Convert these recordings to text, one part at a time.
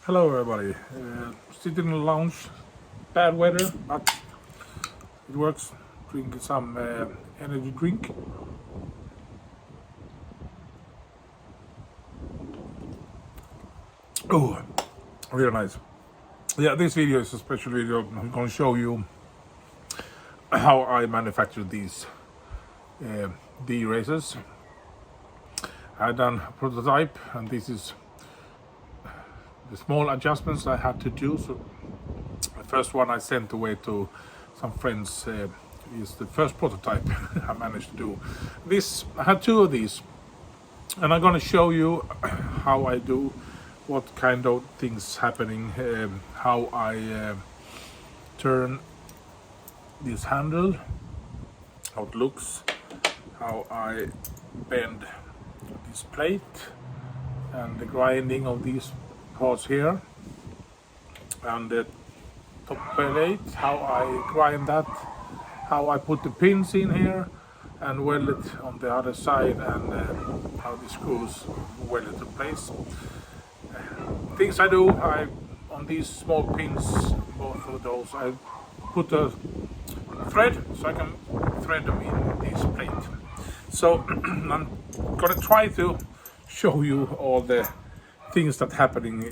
Hello everybody. Sitting in the lounge, bad weather, but it works. Drinking some energy drink. Oh, really nice. Yeah, this video is a special video. I'm going to show you how I manufactured these D erasers. I done a prototype, and this is the small adjustments I had to do. So the first one I sent away to some friends is the first prototype I managed to do. This I had two of these, and I'm gonna show you how I do, what kind of things happening, how I turn this handle, how it looks, how I bend this plate, and the grinding of these parts here, and the top plate, how I grind that, how I put the pins in here and weld it on the other side, and how the screws weld it in place. Things I do, I on these small pins, both of those, I put a thread so I can thread them in this plate. So I'm gonna try to show you all the things that happening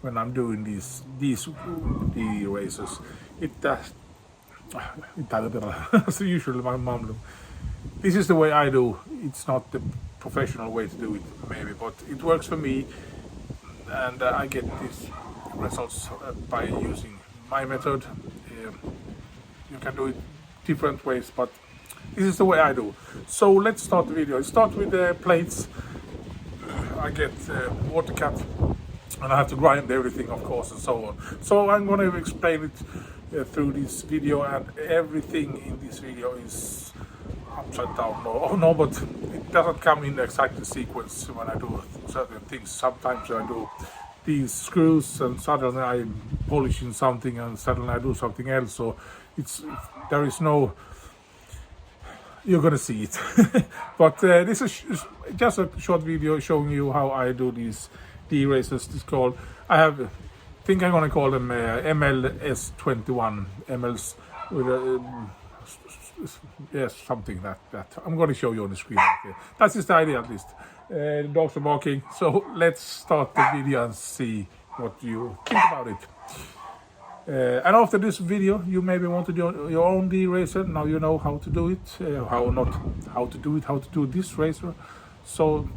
when I'm doing these erasers. It does. As usually, my mom do. This is the way I do. It's not the professional way to do it, maybe, but it works for me, and I get these results by using my method. You can do it different ways, but this is the way I do. So let's start the video. Start with the plates. I get water cut, and I have to grind everything, of course, and so on. So I'm going to explain it through this video, and everything in this video is upside down. No, but it doesn't come in the exact sequence when I do certain things. Sometimes I do these screws, and suddenly I'm polishing something, and suddenly I do something else. So there is no. You're gonna see it. But this is just a short video showing you how I do these erasers. It's called, think I'm gonna call them MLS21 MLs with yes, something that I'm gonna show you on the screen. Okay. That's just the idea, at least. The dogs are barking, so let's start the video and see what you think about it. And after this video, you maybe want to do your own eraser. Now you know how to do it, how to do this razor. So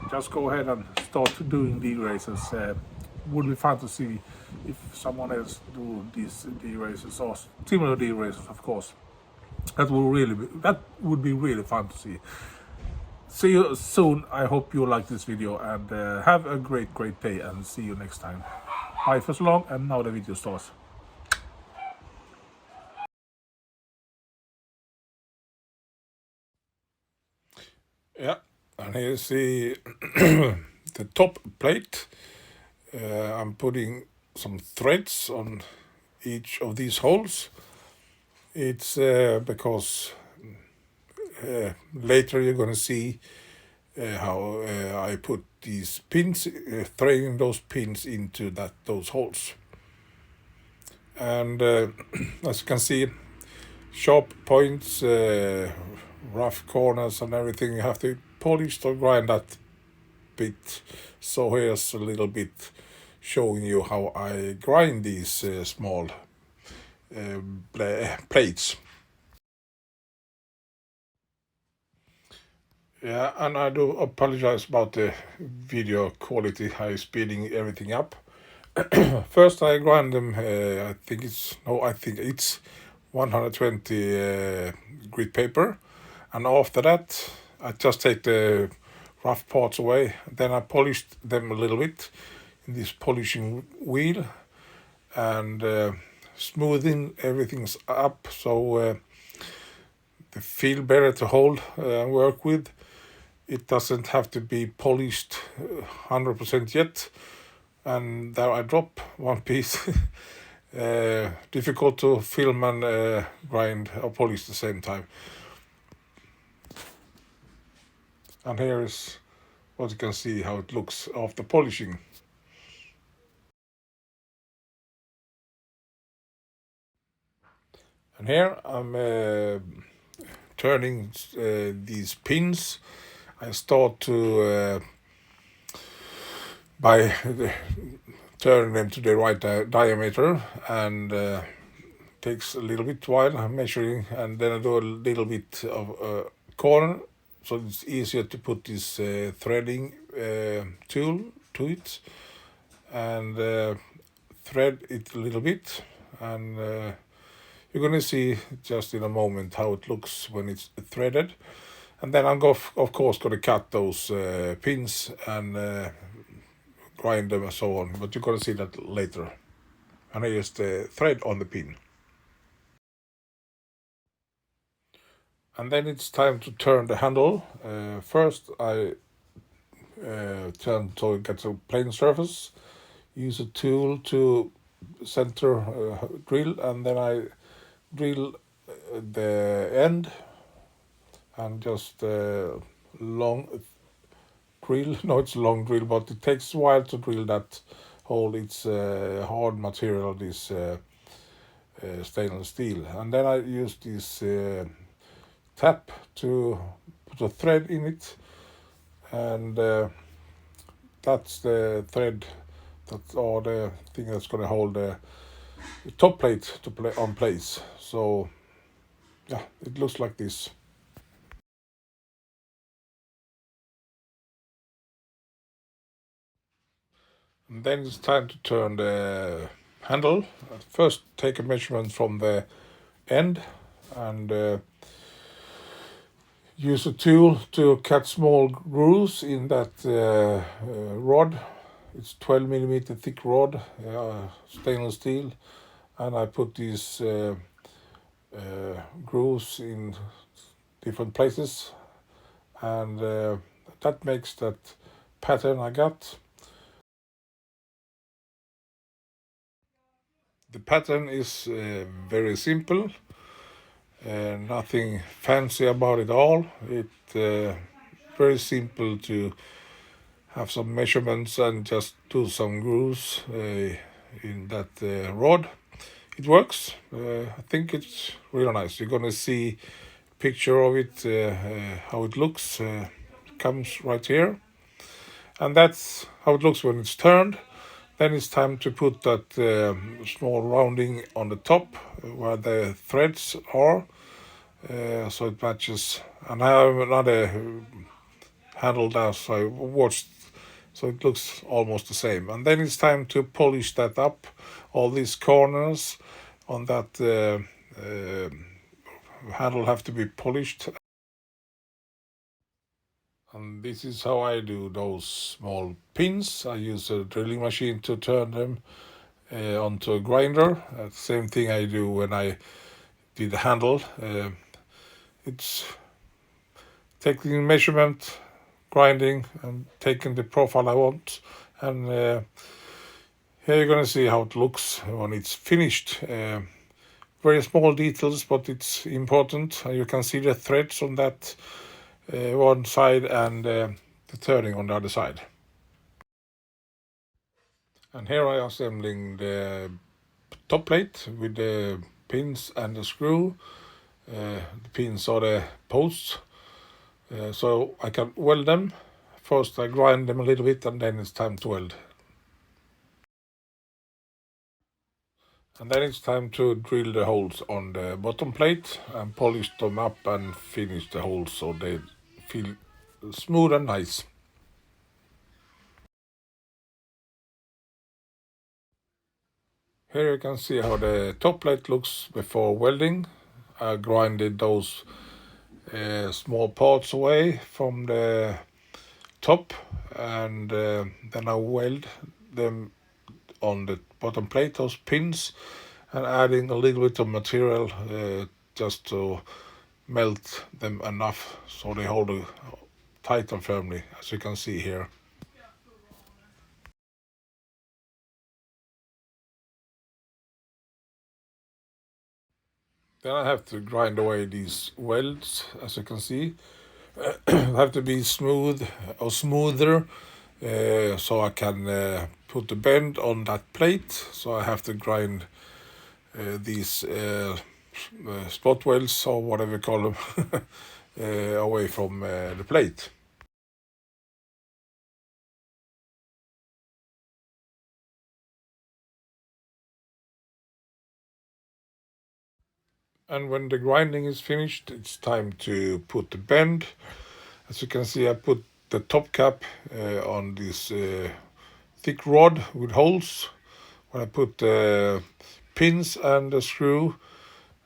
just go ahead and start doing the erasers. Would be fun to see if someone else do these erasers, or similar erasers, of course. That would be really fun to see. See you soon. I hope you like this video, and have a great day, and see you next time. Bye for so long, and now the video starts. Yeah, and here's the the top plate. I'm putting some threads on each of these holes. It's because later you're gonna see how I put these pins, threading those pins into those holes. And as you can see, sharp points, rough corners and everything, you have to polish or grind that bit. So here's a little bit showing you how I grind these small plates. Yeah, and I do apologize about the video quality, high speeding everything up. First I grind them, I think it's 120 grit paper, and after that I just take the rough parts away. Then I polished them a little bit in this polishing wheel, and smoothing everything's up, so they feel better to hold and work with. It doesn't have to be polished 100% yet. And there I drop one piece. Difficult to film and grind or polish at the same time. And here is what you can see how it looks after polishing. And here I'm turning these pins. I start to by turning them to the right diameter, and takes a little bit while I'm measuring, and then I do a little bit of corner, so it's easier to put this threading tool to it, and thread it a little bit, and you're gonna see just in a moment how it looks when it's threaded. And then I'm of course gonna cut those pins and grind them and so on, but you're gonna see that later. And I just thread on the pin. And then it's time to turn the handle. First I turn so it gets a plain surface, use a tool to center drill, and then I drill the end, and just long drill. No, it's a long drill, but it takes a while to drill that hole. It's hard material, this stainless steel. And then I use this tap to put a thread in it, and that's the thread, that's all the thing that's going to hold the top plate to play on place. So yeah, it looks like this. And then it's time to turn the handle. First take a measurement from the end, and use a tool to cut small grooves in that rod. It's 12 millimeter thick rod, stainless steel, and I put these grooves in different places, and that makes that pattern I got. The pattern is very simple, nothing fancy about it all. It's very simple to have some measurements and just do some grooves in that rod. It works. I think it's really nice. You're gonna see a picture of it, how it looks. Comes right here, and that's how it looks when it's turned. Then it's time to put that small rounding on the top where the threads are, so it matches. And I have another handle there, so I watched, so it looks almost the same. And then it's time to polish that up, all these corners on that handle have to be polished. And this is how I do those small pins. I use a drilling machine to turn them onto a grinder. Same thing I do when I did the handle. It's taking measurement, grinding, and taking the profile I want. And here you're gonna see how it looks when it's finished. Very small details, but it's important. You can see the threads on that one side, and the turning on the other side. And here I am assembling the top plate with the pins and the screw. The pins are the posts, so I can weld them. First I grind them a little bit, and then it's time to weld. And then it's time to drill the holes on the bottom plate and polish them up and finish the holes so they feel smooth and nice. Here you can see how the top plate looks before welding. I grinded those small parts away from the top, and then I weld them on the bottom plate, those pins, and adding a little bit of material just to melt them enough so they hold tight and firmly, as you can see here. Then I have to grind away these welds, as you can see. Have to be smooth or smoother, so I can put the bend on that plate. So I have to grind these spot welds or whatever you call them away from the plate. And when the grinding is finished, it's time to put the bend. As you can see, I put the top cap on this thick rod with holes. When I put the pins and the screw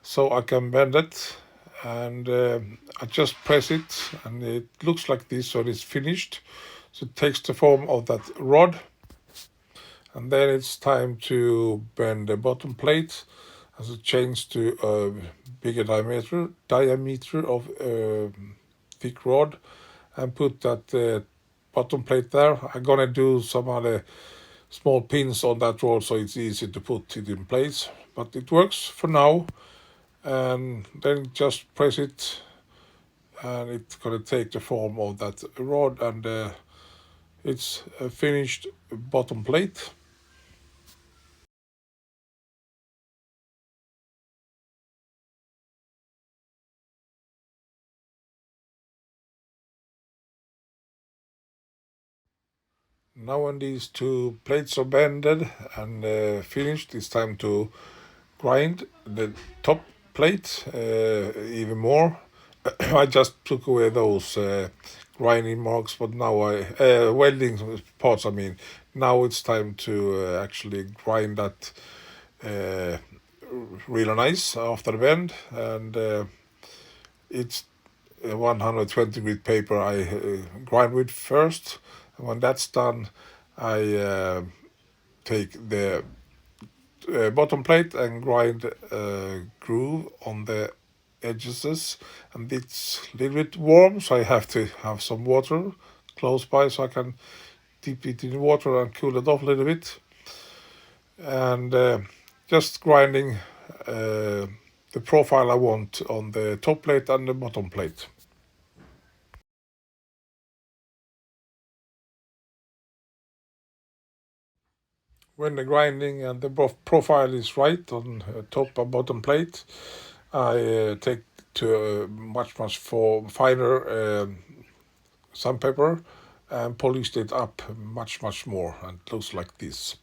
so I can bend it, and I just press it and it looks like this when it's finished. So it takes the form of that rod, and then it's time to bend the bottom plate as it changes to a bigger diameter of thick rod, and put that bottom plate there. I'm gonna do some other small pins on that rod so it's easy to put it in place, but it works for now. And then just press it and it's gonna take the form of that rod, and it's a finished bottom plate. Now when these two plates are bended and finished, it's time to grind the top plate even more. I just took away those grinding marks, but now welding parts. I mean, now it's time to actually grind that really nice after the bend, and it's 120 grit paper I grind with first. And when that's done, I take the bottom plate and grind a groove on the edges, and it's a little bit warm, so I have to have some water close by so I can dip it in water and cool it off a little bit, and just grinding the profile I want on the top plate and the bottom plate. When the grinding and the profile is right on top and bottom plate, I take to much finer sandpaper and polished it up much more, and it looks like this.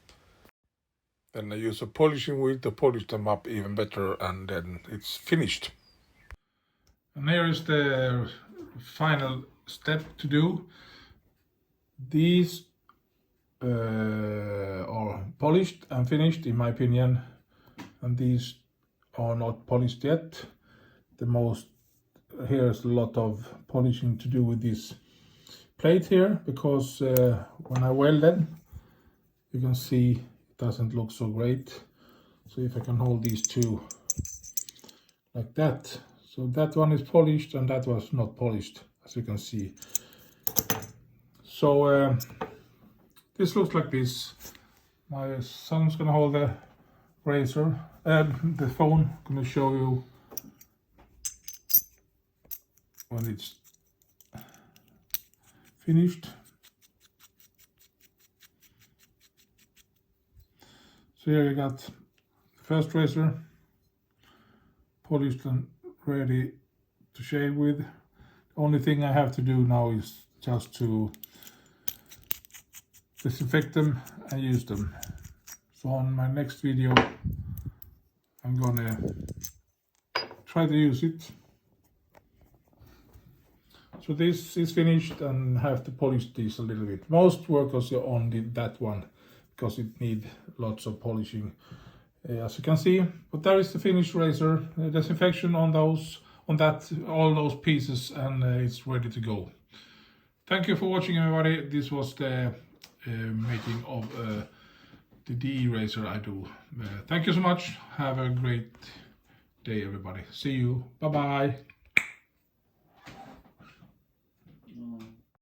Then I use a polishing wheel to polish them up even better, and then it's finished. And here is the final step to do. These are polished and finished in my opinion, and these are not polished yet. Here's a lot of polishing to do with this plate here, because when I weld them, you can see it doesn't look so great. So if I can hold these two like that, so that one is polished and that was not polished, as you can see. So this looks like this. My son's gonna hold the razor and the phone. I'm gonna show you when it's finished. So here you got the first razor, polished and ready to shave with. The only thing I have to do now is just to disinfect them and use them. So on my next video I'm gonna try to use it. So this is finished, and have to polish this a little bit. Most workers are on that one because it needs lots of polishing, as you can see. But there is the finished razor, disinfection on all those pieces, and it's ready to go. Thank you for watching, everybody. This was the making of the DE razor I do. Thank you so much. Have a great day, everybody. See you. Bye bye.